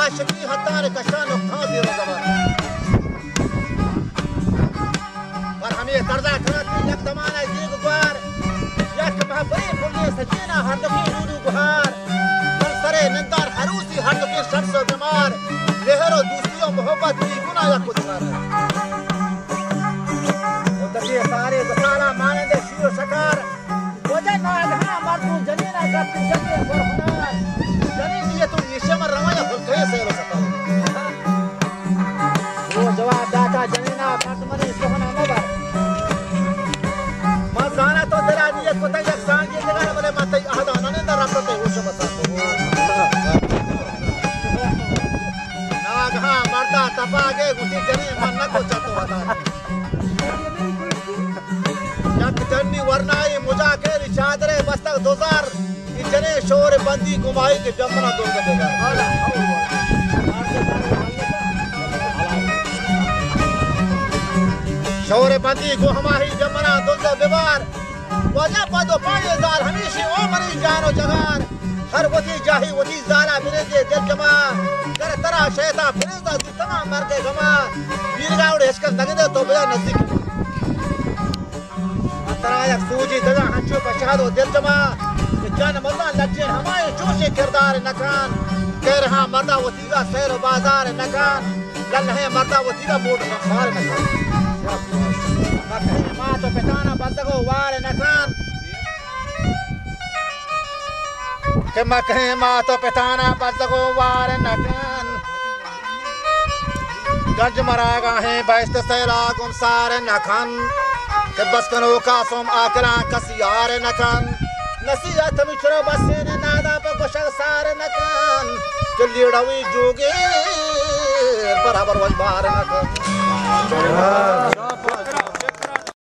आशिकी हतार कशा नुकसान भी रोज़गार पर हमें कर्जा करती एक तमाना जीग गुहार एक महबरी फुल्ली सजीना हर दुखी नूरू गुहार पर सरे निंदार हरूसी हर दुखी शर्सो बीमार लेहरो दूसरियों मोहब्बत की गुना या कुछ कर उधर सारे गसाला माने दे शीरो शकार वजह नाग हाँ मर्दू जनीना करती जन्ने बरहनार जनी ये तुम नीचे मर रहा या फुल कैसे हो सकता वो जवाब दाता जनीना मर्दमने सोहना मबर मजाना तो तेरा नियत को तक सांग ये जगह वाले मत आधा नने ना रखते हो जो बता नाग हाँ मर्दा तपागे गुटी जनी मन न को चातो बता जब जन्नी वरनाई मुजाके रिचादरे बस्तक 2000 इतने शोर बंदी गुमाई के जमना दो देगा शोर बंदी को हमारी जमना दो व्यवहार वजह पदो पायेदार हमेशा ओ मरी जानो जगार हर वती जाही वती जारा बिने दे दिल जमा कर तरा शैता फिरदा दी तमाम मर के गमा वीरगाउड हेस्कन लगे दे तो बेजा नजदीक तरा एक सूजी दगा हंचो पछादो दिल जमा जान मर्दा लज्जे हमारे जोशे किरदार नकान कह रहा मर्दा वतीगा शहर बाजार नकान कल है मर्दा वतीगा मोट मखार नकान मकहे माँ तो पिताना बंदगो वार नकान के मकहे माँ तो पिताना बंदगो वार नकान गंज मरागा है बैस्त सैरा गुमसार नकान के बस कनो का सोम आकरा कसियार नकान नसीहत मिश्र बसेन नादा पर गोशक सार नकान कलीड़वी जोगे बराबर वजबार नकान